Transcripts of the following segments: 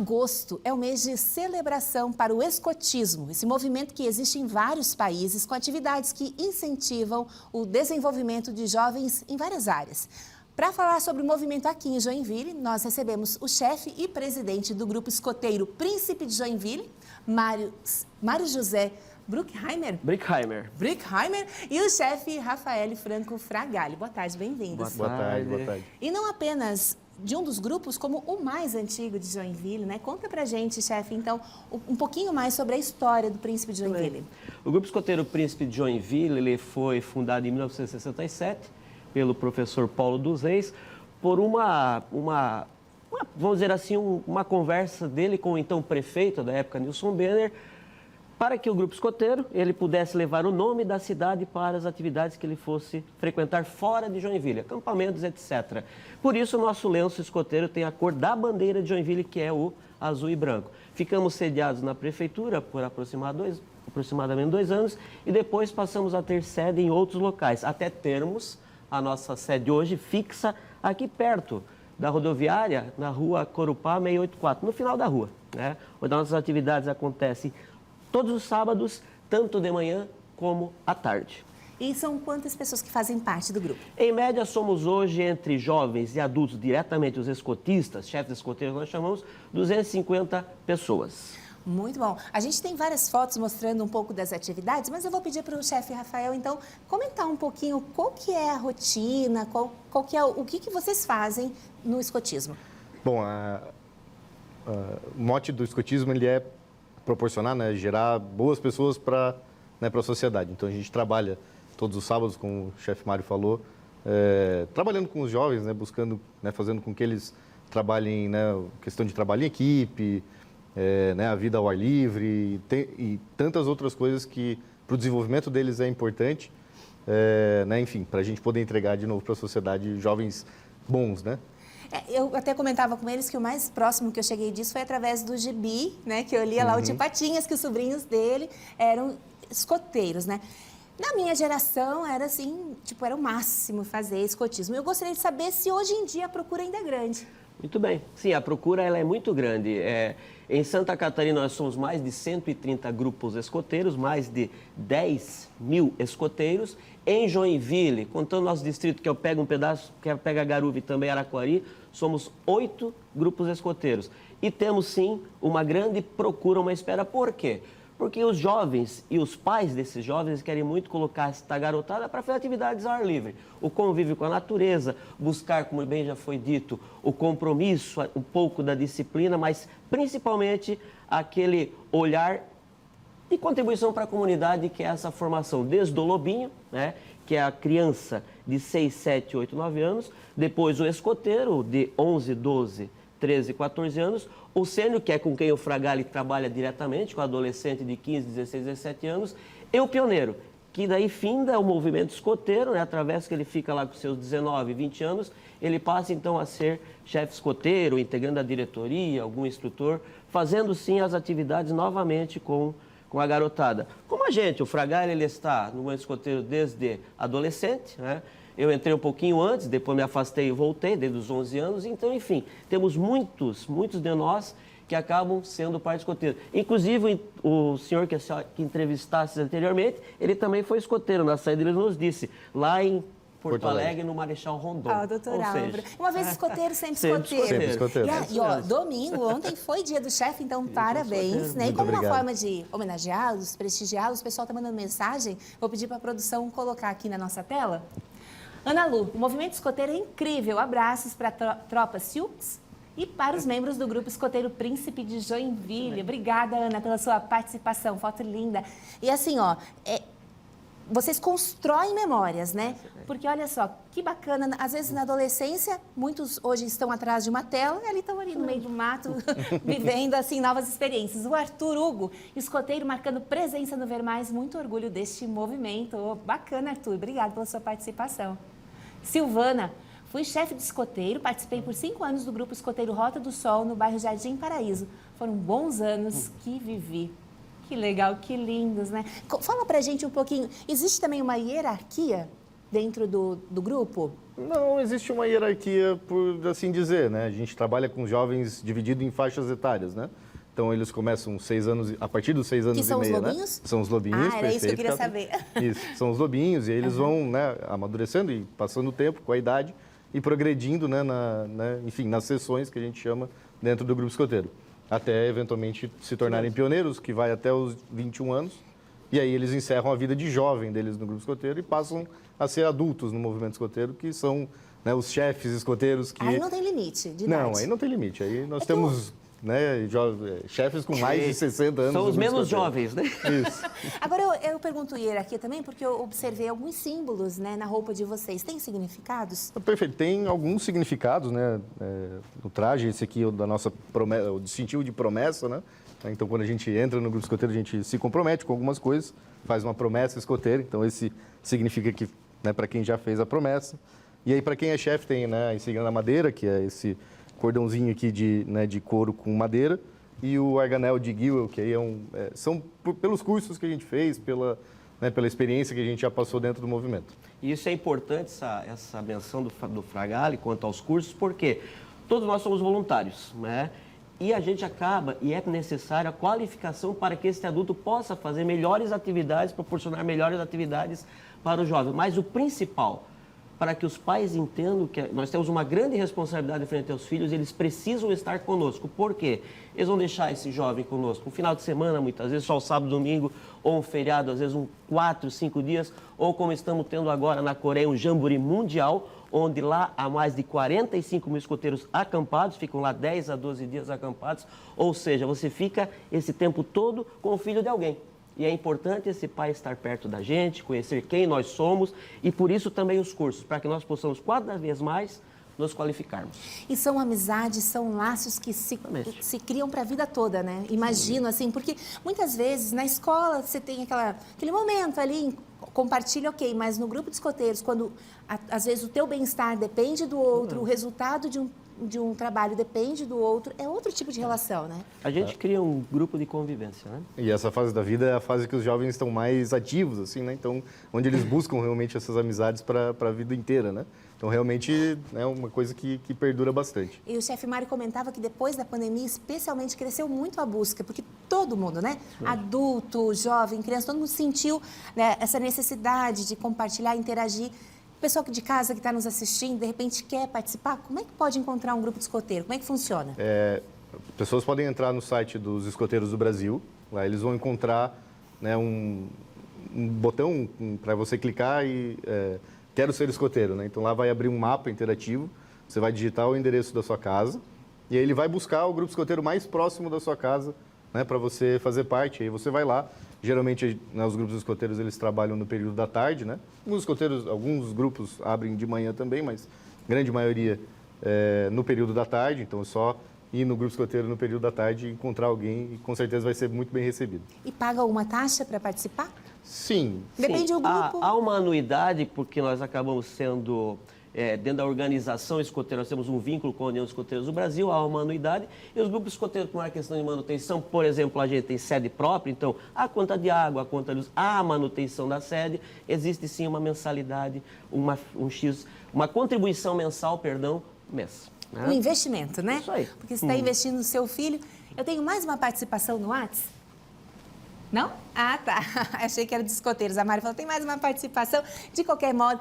Agosto é o mês de celebração para o escotismo, esse movimento que existe em vários países com atividades que incentivam o desenvolvimento de jovens em várias áreas. Para falar sobre o movimento aqui em Joinville, nós recebemos o chefe e presidente do grupo escoteiro Príncipe de Joinville, Mário José Bruckheimer, e o chefe Rafael Franco Fragali. Boa tarde, bem-vindos. Boa tarde. E não apenas de um dos grupos, como o mais antigo de Joinville, né? Conta pra gente, chefe, então, um pouquinho mais sobre a história do Príncipe de Joinville. O Grupo Escoteiro Príncipe de Joinville, ele foi fundado em 1967 pelo professor Paulo dos Reis, por vamos dizer assim, uma conversa dele com o então prefeito da época, Nilson Benner, para que o grupo escoteiro ele pudesse levar o nome da cidade para as atividades que ele fosse frequentar fora de Joinville, acampamentos, etc. Por isso, o nosso lenço escoteiro tem a cor da bandeira de Joinville, que é o azul e branco. Ficamos sediados na prefeitura por aproximadamente 2 anos e depois passamos a ter sede em outros locais, até termos a nossa sede hoje fixa aqui perto da rodoviária, na rua Corupá 684, no final da rua, né? Onde nossas atividades acontecem todos os sábados, tanto de manhã como à tarde. E são quantas pessoas que fazem parte do grupo? Em média, somos hoje, entre jovens e adultos, diretamente os escotistas, chefes escoteiros, nós chamamos 250 pessoas. Muito bom. A gente tem várias fotos mostrando um pouco das atividades, mas eu vou pedir para o chefe Rafael, então, comentar um pouquinho qual que é a rotina, qual que é o que vocês fazem no escotismo. Bom, o mote do escotismo ele é proporcionar, né, gerar boas pessoas para a sociedade. Então, a gente trabalha todos os sábados, como o chefe Mário falou, trabalhando com os jovens, né, buscando, né, fazendo com que eles trabalhem, né, questão de trabalho em equipe, né, a vida ao ar livre e tantas outras coisas que para o desenvolvimento deles é importante, né, enfim, para a gente poder entregar de novo para a sociedade jovens bons, né? Eu até comentava com eles que o mais próximo que eu cheguei disso foi através do gibi, né? Que eu lia lá o Tio Patinhas, que os sobrinhos dele eram escoteiros, né? Na minha geração era assim, tipo, era o máximo fazer escotismo. Eu gostaria de saber se hoje em dia a procura ainda é grande. Muito bem. Sim, a procura ela é muito grande. Em Santa Catarina nós somos mais de 130 grupos escoteiros, mais de 10 mil escoteiros. Em Joinville, contando nosso distrito, que eu pego um pedaço, que pega Garuva e também Araquari, somos 8 grupos escoteiros. E temos sim uma grande procura, uma espera. Por quê? Porque os jovens e os pais desses jovens querem muito colocar esta garotada para fazer atividades ao ar livre. O convívio com a natureza, buscar, como bem já foi dito, o compromisso, um pouco da disciplina, mas principalmente aquele olhar de contribuição para a comunidade, que é essa formação desde o lobinho, né, que é a criança de 6, 7, 8, 9 anos, depois o escoteiro de 11, 12, 13, 14 anos, o sênior, que é com quem o Fragali trabalha diretamente, com o adolescente de 15, 16, 17 anos, e o pioneiro, que daí finda o movimento escoteiro, né, através que ele fica lá com seus 19, 20 anos, ele passa então a ser chefe escoteiro, integrando a diretoria, algum instrutor, fazendo sim as atividades novamente com a garotada. Como a gente, o Fragali, ele está no movimento escoteiro desde adolescente, né? Eu entrei um pouquinho antes, depois me afastei e voltei, desde os 11 anos. Então, enfim, temos muitos de nós que acabam sendo parte escoteiro. Inclusive, o senhor que entrevistasse anteriormente, ele também foi escoteiro. Na saída ele nos disse, lá em Porto Alegre, no Marechal Rondon. Doutor Álvaro. Uma vez escoteiro, sempre escoteiro. Sempre escoteiro. Domingo, ontem foi dia do chefe, então parabéns. Né? E como uma forma de homenageá-los, prestigiá-los, o pessoal está mandando mensagem, vou pedir para a produção colocar aqui na nossa tela. Ana Lu, o movimento escoteiro é incrível. Abraços para a tropa Silks e para os membros do grupo escoteiro Príncipe de Joinville. Obrigada, Ana, pela sua participação. Foto linda. E assim, vocês constroem memórias, né? Porque olha só, que bacana. Às vezes na adolescência, muitos hoje estão atrás de uma tela e estão ali no meio do mato, vivendo assim novas experiências. O Arthur Hugo, escoteiro, marcando presença no Ver Mais. Muito orgulho deste movimento. Bacana, Arthur. Obrigado pela sua participação. Silvana, fui chefe de escoteiro, participei por 5 anos do grupo escoteiro Rota do Sol, no bairro Jardim Paraíso. Foram bons anos que vivi. Que legal, que lindos, né? Fala pra gente um pouquinho, existe também uma hierarquia dentro do grupo? Não existe uma hierarquia, por assim dizer, né? A gente trabalha com jovens dividido em faixas etárias, né? Então, eles começam 6 anos, a partir dos 6 anos Que são e meio, os lobinhos? né? São os lobinhos, Ah, era isso que eu queria perfeito, saber. Isso, são os lobinhos, e aí eles vão, né, amadurecendo e passando o tempo com a idade e progredindo, né, enfim, nas sessões que a gente chama dentro do grupo escoteiro. Até, eventualmente, se tornarem pioneiros, que vai até os 21 anos. E aí eles encerram a vida de jovem deles no grupo escoteiro e passam a ser adultos no movimento escoteiro, que são, né, os chefes escoteiros que... Aí não tem limite de idade. Não, aí não tem limite. Aí nós temos, né, chefes com mais de 60 anos. São os no grupo menos escoteiro. jovens, né? Isso. Agora, eu pergunto hierarquia também, porque eu observei alguns símbolos, né, na roupa de vocês. Tem significados? Perfeito. Tem alguns significados, né? O traje, esse aqui é o da nossa promessa, o distintivo de promessa, né? Então, quando a gente entra no grupo escoteiro, a gente se compromete com algumas coisas, faz uma promessa escoteira. Então, esse significa que, né, para quem já fez a promessa. E aí, para quem é chefe, tem, né, a insígnia da madeira, que é esse cordãozinho aqui de couro com madeira, e o arganel de Guiwell, que aí são pelos cursos que a gente fez, pela experiência que a gente já passou dentro do movimento. E isso é importante, essa menção do Fragale quanto aos cursos, porque todos nós somos voluntários, né? E a gente acaba, e é necessária a qualificação para que esse adulto possa fazer melhores atividades, proporcionar melhores atividades para o jovem. Mas o principal, para que os pais entendam que nós temos uma grande responsabilidade frente aos filhos, eles precisam estar conosco. Por quê? Eles vão deixar esse jovem conosco um final de semana, muitas vezes, só o sábado, domingo, ou um feriado, às vezes 4, 5 dias, ou como estamos tendo agora na Coreia, um jamboree mundial, onde lá há mais de 45 mil escoteiros acampados, ficam lá 10 a 12 dias acampados, ou seja, você fica esse tempo todo com o filho de alguém. E é importante esse pai estar perto da gente, conhecer quem nós somos e por isso também os cursos, para que nós possamos cada vez mais nos qualificarmos. E são amizades, são laços que se criam para a vida toda, né? Imagino, assim, porque muitas vezes na escola você tem aquele momento ali, compartilha, ok, mas no grupo de escoteiros, quando às vezes o teu bem-estar depende do outro, o resultado de um trabalho depende do outro, é outro tipo de relação, né? A gente cria um grupo de convivência, né? E essa fase da vida é a fase que os jovens estão mais ativos, assim, né? Então, onde eles buscam realmente essas amizades para a vida inteira, né? Então, realmente, é uma coisa que perdura bastante. E o chefe Mário comentava que depois da pandemia, especialmente, cresceu muito a busca, porque todo mundo, né? Adulto, jovem, criança, todo mundo sentiu, né, essa necessidade de compartilhar, interagir. O pessoal de casa que está nos assistindo, de repente quer participar, como é que pode encontrar um grupo de escoteiro? Como é que funciona? Pessoas podem entrar no site dos Escoteiros do Brasil, lá eles vão encontrar, né, um botão para você clicar e quero ser escoteiro, né? Então lá vai abrir um mapa interativo, você vai digitar o endereço da sua casa e aí ele vai buscar o grupo escoteiro mais próximo da sua casa, né, para você fazer parte. Aí você vai lá. Geralmente, né, os grupos escoteiros eles trabalham no período da tarde, né? Alguns grupos abrem de manhã também, mas a grande maioria no período da tarde. Então, é só ir no grupo escoteiro no período da tarde e encontrar alguém e com certeza vai ser muito bem recebido. E paga alguma taxa para participar? Sim. Depende do grupo. Há uma anuidade, porque nós acabamos sendo... dentro da organização escoteira, nós temos um vínculo com a União dos Escoteiros do Brasil, há uma anuidade, e os grupos escoteiros, com a questão de manutenção, por exemplo, a gente tem sede própria, então a conta de água, a conta de luz, a manutenção da sede, existe sim uma mensalidade, uma contribuição mensal, mês. Né? Um investimento, né? Isso aí. Porque você está investindo no seu filho. Eu tenho mais uma participação no WhatsApp? Não? Ah, tá. Achei que era dos escoteiros. A Mari falou, tem mais uma participação. De qualquer modo...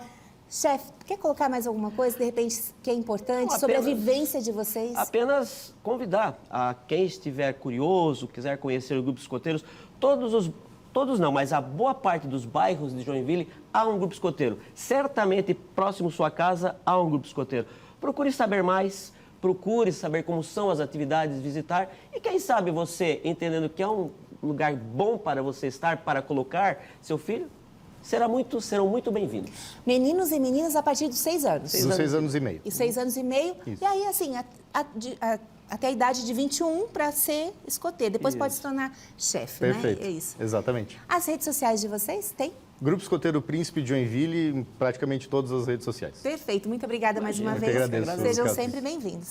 Chefe, quer colocar mais alguma coisa, de repente, que é importante, sobre a vivência de vocês? Apenas convidar a quem estiver curioso, quiser conhecer o grupo escoteiros, todos não, mas a boa parte dos bairros de Joinville há um grupo escoteiro. Certamente, próximo à sua casa, há um grupo escoteiro. Procure saber mais, procure saber como são as atividades, visitar. E quem sabe você, entendendo que é um lugar bom para você estar, para colocar seu filho, serão muito bem-vindos. Meninos e meninas a partir dos 6 anos. Dos 6 anos e meio. E 6 anos e meio. Isso. E aí, assim, até a idade de 21 para ser escoteiro. Depois pode se tornar chefe, né? Perfeito. É isso. Exatamente. As redes sociais de vocês, tem? Grupo Escoteiro Príncipe de Joinville em praticamente todas as redes sociais. Perfeito. Muito obrigada mais uma vez. Eu que agradeço. Sejam sempre bem-vindos.